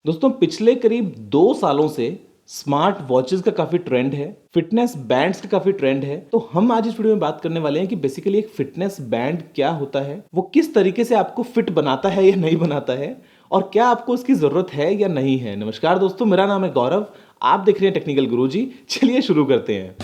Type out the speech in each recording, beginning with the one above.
दोस्तों पिछले करीब 2 सालों से स्मार्ट वॉचेस का काफी ट्रेंड है, फिटनेस बैंड्स का काफी ट्रेंड है। तो हम आज इस वीडियो में बात करने वाले हैं कि बेसिकली एक फिटनेस बैंड क्या होता है, वो किस तरीके से आपको फिट बनाता है या नहीं बनाता है, और क्या आपको उसकी जरूरत है या नहीं है। नमस्कार दोस्तों, मेरा नाम है गौरव, आप देख रहे हैं टेक्निकल गुरुजी। चलिए शुरू करते हैं।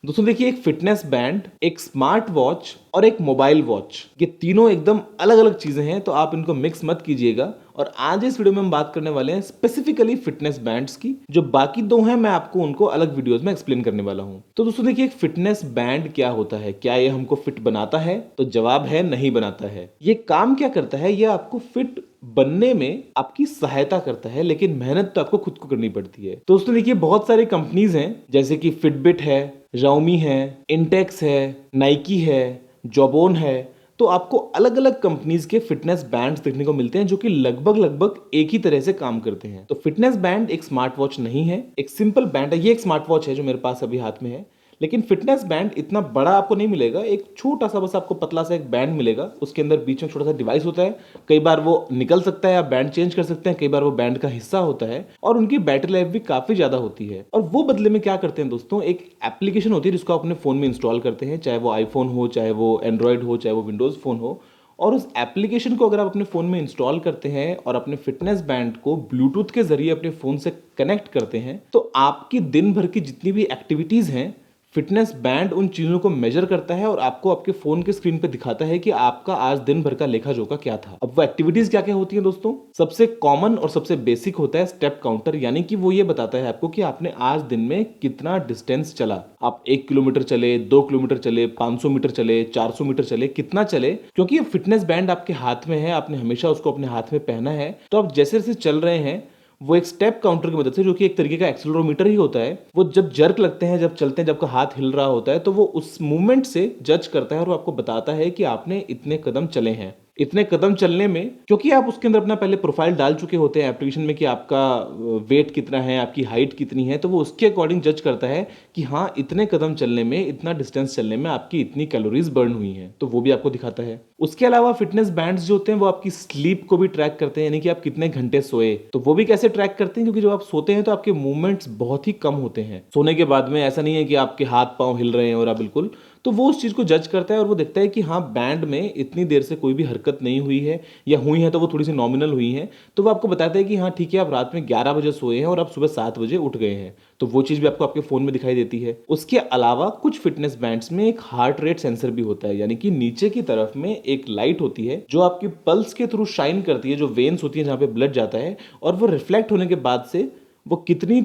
दोस्तों देखिए, एक फिटनेस बैंड, एक स्मार्ट वॉच और एक मोबाइल वॉच, ये तीनों एकदम अलग अलग चीजें हैं, तो आप इनको मिक्स मत कीजिएगा। और आज इस वीडियो में हम बात करने वाले हैं स्पेसिफिकली फिटनेस बैंड्स की। जो बाकी दो हैं मैं आपको उनको अलग वीडियोस में एक्सप्लेन करने वाला हूं। तो दोस्तों देखिए, एक फिटनेस बैंड क्या होता है, क्या ये हमको फिट बनाता है? तो जवाब है नहीं बनाता है। ये काम क्या करता है? ये आपको फिट बनने में आपकी सहायता करता है, लेकिन मेहनत तो आपको खुद को करनी पड़ती है। तो दोस्तों देखिए, बहुत सारी कंपनीज हैं, जैसे कि फिटबिट है, Xiaomi है, इंटेक्स है, नाइकी है, जॉबोन है। तो आपको अलग अलग कंपनीज के फिटनेस बैंड्स देखने को मिलते हैं जो कि लगभग एक ही तरह से काम करते हैं। तो फिटनेस बैंड एक स्मार्ट वॉच नहीं है, एक सिंपल बैंड है। ये एक स्मार्ट वॉच है जो मेरे पास अभी हाथ में है, लेकिन फिटनेस बैंड इतना बड़ा आपको नहीं मिलेगा। एक छोटा सा बस आपको पतला सा एक बैंड मिलेगा, उसके अंदर बीच में छोटा सा डिवाइस होता है। कई बार वो निकल सकता है, आप बैंड चेंज कर सकते हैं, कई बार वो बैंड का हिस्सा होता है, और उनकी बैटरी लाइफ भी काफी ज्यादा होती है। और वो बदले में क्या करते हैं दोस्तों, एक एप्लीकेशन होती है जिसको आप अपने फोन में इंस्टॉल करते हैं, चाहे वो आईफोन हो, चाहे वो एंड्रॉइड हो, चाहे वो विंडोज फोन हो। और उस एप्लीकेशन को अगर आप अपने फ़ोन में इंस्टॉल करते हैं और अपने फिटनेस बैंड को ब्लूटूथ के जरिए अपने फ़ोन से कनेक्ट करते हैं, तो आपकी दिन भर की जितनी भी एक्टिविटीज़ हैं, फिटनेस बैंड उन चीज़ों को मेजर करता है और आपको आपके फ़ोन के स्क्रीन पे दिखाता है कि आपका आज दिन भर का लेखा जोखा क्या था। अब वो एक्टिविटीज़ क्या क्या होती हैं दोस्तों? सबसे कॉमन और सबसे बेसिक होता है स्टेप काउंटर, यानी कि वो ये बताता है आपको कि आपने आज दिन में कितना डिस्टेंस चला। आप 1 किलोमीटर चले, 2 किलोमीटर चले, 500 मीटर चले, 400 मीटर चले, कितना चले। क्योंकि ये फिटनेस बैंड आपके हाथ में है, आपने हमेशा उसको अपने हाथ में पहना है, तो आप जैसे जैसे चल रहे हैं, वो एक स्टेप काउंटर की मदद से, जो कि एक तरीके का एक्सेलरोमीटर ही होता है, वो जब जर्क लगते हैं, जब चलते हैं, जब आपका हाथ हिल रहा होता है, तो वो उस मूवमेंट से जज करता है और वो आपको बताता है कि आपने इतने कदम चले हैं। इतने कदम चलने में, क्योंकि आप उसके अंदर अपना पहले प्रोफाइल डाल चुके होते हैं एप्लीकेशन में कि आपका वेट कितना है, आपकी हाइट कितनी है, तो वो उसके अकॉर्डिंग जज करता है कि हाँ, इतने कदम चलने में, इतना डिस्टेंस चलने में आपकी इतनी कैलोरीज बर्न हुई हैं, तो वो भी आपको दिखाता है। उसके अलावा फिटनेस बैंड्स जो होते हैं वो आपकी स्लीप को भी ट्रैक करते हैं, यानी कि आप कितने घंटे सोए। तो वो भी कैसे ट्रैक करते हैं? क्योंकि जब आप सोते हैं तो आपके मूवमेंट्स बहुत ही कम होते हैं। सोने के बाद में ऐसा नहीं है कि आपके हाथ पांव हिल रहे हैं और आप बिल्कुल, तो वो उस चीज को जज करता है और वो देखता है कि हाँ, बैंड में इतनी देर से कोई भी हरकत नहीं हुई है, या हुई है तो वो थोड़ी सी नॉमिनल हुई है। तो वो आपको बताता है कि हाँ ठीक है, आप रात में 11 बजे सोए हैं और आप सुबह 7 बजे उठ गए हैं। तो वो चीज भी आपको आपके फोन में दिखाई देती है। उसके अलावा कुछ फिटनेस बैंड्स में एक हार्ट रेट सेंसर भी होता है, यानी कि नीचे की तरफ में एक लाइट होती है जो आपकी पल्स के थ्रू शाइन करती है, जो वेन्स होती है जहां पे ब्लड जाता है, और वो रिफ्लेक्ट होने के बाद से वो कितनी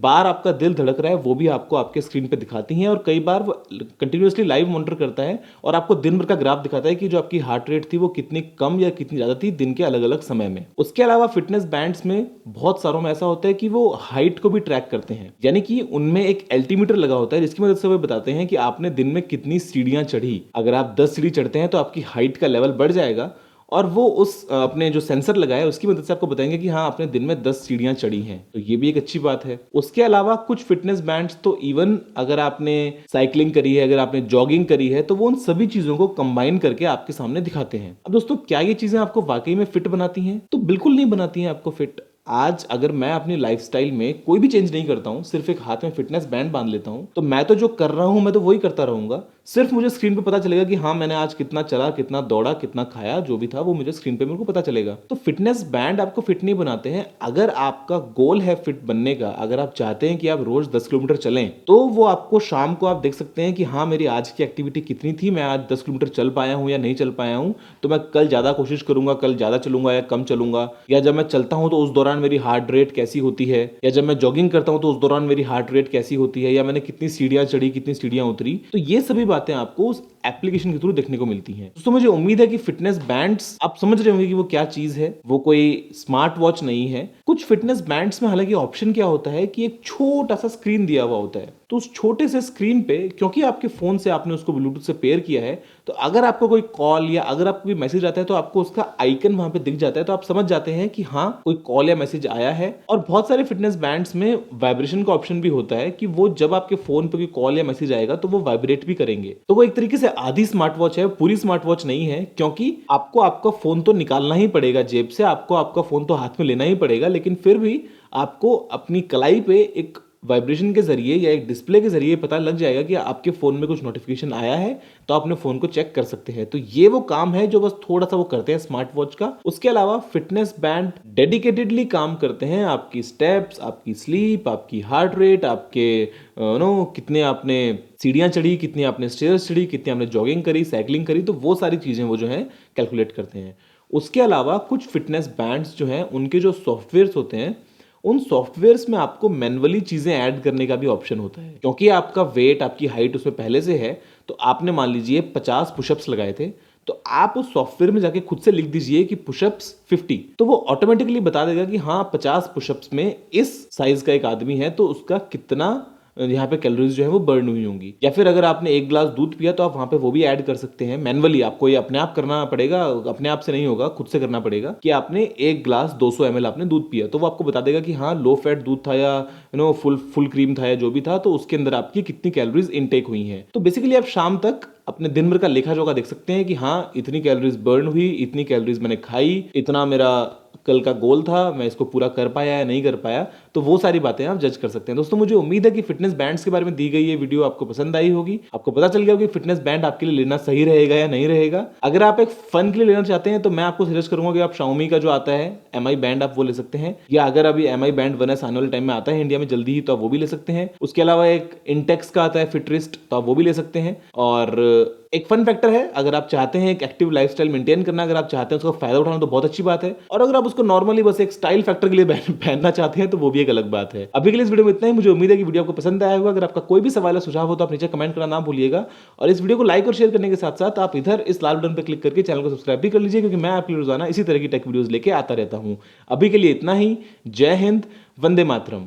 बार आपका दिल धड़क रहा है वो भी आपको आपके स्क्रीन पे दिखाती हैं। और कई बार वो कंटिन्यूअसली लाइव मॉनिटर करता है और आपको दिन भर का ग्राफ दिखाता है कि जो आपकी हार्ट रेट थी वो कितनी कम या कितनी ज्यादा थी दिन के अलग अलग समय में। उसके अलावा फिटनेस बैंड्स में बहुत सारों में ऐसा होता है कि वो हाइट को भी ट्रैक करते हैं, यानी कि उनमें एक एल्टीमीटर लगा होता है जिसकी मदद से वो बताते हैं कि आपने दिन में कितनी सीढ़ियां चढ़ी। अगर आप 10 सीढ़ी चढ़ते हैं तो आपकी हाइट का लेवल बढ़ जाएगा, और वो उस अपने जो सेंसर लगाया उसकी मदद से आपको बताएंगे कि हाँ, आपने दिन में 10 सीढ़ियां चढ़ी हैं। तो ये भी एक अच्छी बात है। उसके अलावा कुछ फिटनेस बैंड्स तो इवन अगर आपने साइकिलिंग करी है, अगर आपने जॉगिंग करी है, तो वो उन सभी चीजों को कंबाइन करके आपके सामने दिखाते हैं। अब दोस्तों, क्या ये चीजें आपको वाकई में फिट बनाती हैं? तो बिल्कुल नहीं बनाती हैं आपको फिट। आज अगर मैं अपनी लाइफस्टाइल में कोई भी चेंज नहीं करता हूं, सिर्फ एक हाथ में फिटनेस बैंड बांध लेता हूं, तो मैं तो जो कर रहा हूं मैं तो वही करता रहूंगा। सिर्फ मुझे स्क्रीन पे पता चलेगा कि हाँ, मैंने आज कितना चला, कितना दौड़ा, कितना खाया, जो भी था वो मुझे स्क्रीन पे मेरे को पता चलेगा। तो फिटनेस बैंड आपको फिट नहीं बनाते हैं। अगर आपका गोल है फिट बनने का, अगर आप चाहते हैं कि आप रोज 10 किलोमीटर चलें, तो वो आपको शाम को आप देख सकते हैं कि हाँ, मेरी आज की एक्टिविटी कितनी थी, मैं आज 10 किलोमीटर चल पाया हूँ या नहीं चल पाया हूँ, तो मैं कल ज्यादा कोशिश करूंगा, कल ज्यादा चलूंगा या कम चलूंगा। या जब मैं चलता हूँ तो उस दौरान मेरी हार्ट रेट कैसी होती है, या जब मैं जॉगिंग करता हूँ तो उस दौरान मेरी हार्ट रेट कैसी होती है, या मैंने कितनी सीढ़ियां चढ़ी, कितनी सीढ़ियां उतरी। तो ये सभी बातें आपको उस एप्लीकेशन के थ्रू देखने को मिलती हैं। दोस्तों, मुझे उम्मीद है कि फिटनेस बैंड्स आप समझ रहे होंगे कि वो क्या चीज है। वो कोई स्मार्ट वॉच नहीं है। कुछ फिटनेस बैंड्स में हालांकि ऑप्शन क्या होता है कि एक छोटा सा स्क्रीन दिया हुआ होता है, तो उस छोटे से स्क्रीन पे, क्योंकि आपके फोन से आपने उसको ब्लूटूथ से पेयर किया है, तो अगर आपको कोई कॉल या अगर आपको कोई मैसेज आता है तो आपको उसका आइकन वहां पे दिख जाता है, तो आप समझ जाते हैं कि हाँ, कोई कॉल या मैसेज आया है। और बहुत सारे फिटनेस बैंड्स में वाइब्रेशन का ऑप्शन भी होता है कि वो जब आपके फोन पे कोई कॉल या मैसेज आएगा तो वो वाइब्रेट भी करेंगे, तो वो एक तरीके से आधी स्मार्ट वॉच है, पूरी स्मार्ट वॉच नहीं है, क्योंकि आपको आपका फोन तो निकालना ही पड़ेगा जेब से, आपको आपका फोन तो हाथ में लेना ही पड़ेगा, लेकिन फिर भी आपको अपनी कलाई पे एक वाइब्रेशन के जरिए या एक डिस्प्ले के जरिए पता लग जाएगा कि आपके फोन में कुछ नोटिफिकेशन आया है, तो आप अपने फोन को चेक कर सकते हैं। तो ये वो काम है जो बस थोड़ा सा वो करते हैं स्मार्ट वॉच का। उसके अलावा फिटनेस बैंड डेडिकेटेडली काम करते हैं आपकी स्टेप्स, आपकी स्लीप, आपकी हार्ट रेट, आपके कितने आपने सीढ़ियां चढ़ी, कितनी आपने स्टेयर्स चढ़ी, कितनी आपने जॉगिंग करी, साइकिलिंग करी, तो वो सारी चीजें वो जो है कैलकुलेट करते हैं। उसके अलावा कुछ फिटनेस बैंड्स जो हैं उनके जो सॉफ्टवेयर्स होते हैं, उन सॉफ्टवेयर्स में आपको मैन्युअली चीजें ऐड करने का भी ऑप्शन होता है। क्योंकि आपका वेट, आपकी हाइट उसमें पहले से है, तो आपने मान लीजिए 50 पुशअप्स लगाए थे, तो आप उस सॉफ्टवेयर में जाके खुद से लिख दीजिए कि पुशअप्स 50, तो वो ऑटोमेटिकली बता देगा कि हाँ 50 पुशअप्स में इस साइज का एक आदमी है तो उसका कितना यहाँ पे कैलोरीज जो है वो बर्न हुई होंगी। या फिर अगर आपने एक ग्लास दूध पिया तो आप वहां पे वो भी ऐड कर सकते हैं मैन्युअली। आपको ये अपने आप करना पड़ेगा, अपने आप से नहीं होगा, खुद से करना पड़ेगा कि आपने एक ग्लास 200 ml आपने दूध पिया, तो वो आपको बता देगा कि हाँ लो फैट दूध था या फुल क्रीम था या जो भी था, तो उसके अंदर आपकी कितनी कैलोरीज इनटेक हुई हैं। तो बेसिकली आप शाम तक अपने दिन भर का लेखा जोखा देख सकते हैं कि हाँ इतनी कैलोरीज बर्न हुई, इतनी कैलोरीज मैंने खाई, इतना मेरा कल का गोल था, मैं इसको पूरा कर पाया या नहीं कर पाया, तो वो सारी बातें आप जज कर सकते हैं। दोस्तों मुझे उम्मीद है कि फिटनेस बैंड्स के बारे में दी गई ये वीडियो आपको पसंद आई होगी, आपको पता चल गया होगा कि फिटनेस बैंड आपके लिए लेना सही रहेगा या नहीं रहेगा। अगर आप एक फन के लिए लेना चाहते हैं तो मैं आपको सजेस्ट करूंगा कि आप Xiaomi का जो आता है MI बैंड आप वो ले सकते हैं, या अगर अभी MI बैंड 1S आने वाले टाइम में आता है इंडिया में जल्दी ही, तो आप वो भी ले सकते हैं। उसके अलावा एक इंटेक्स का आता है फिटरिस्ट, तो आप वो भी ले सकते हैं। और एक फन फैक्टर है, अगर आप चाहते हैं एक एक्टिव लाइफस्टाइल मेंटेन करना, अगर आप चाहते हैं उसका फायदा उठाना, तो बहुत अच्छी बात है। और अगर आप उसको नॉर्मली बस एक स्टाइल फैक्टर के लिए पहनना चाहते हैं तो वो भी एक अलग बात है। अभी के लिए इस वीडियो में इतना ही। मुझे उम्मीद है कि वीडियो आपको पसंद आया होगा। अगर आपका कोई भी सवाल या सुझाव हो तो आप नीचे कमेंट करना ना भूलिएगा, और इस वीडियो को लाइक और शेयर करने के साथ साथ आप इधर इस लाल बटन पर क्लिक करके चैनल को सब्सक्राइब भी कर लीजिए, क्योंकि मैं आपके लिए रोजाना इसी तरह की टेक वीडियोस लेके आता रहता हूं। अभी के लिए इतना ही। जय हिंद, वंदे मातरम।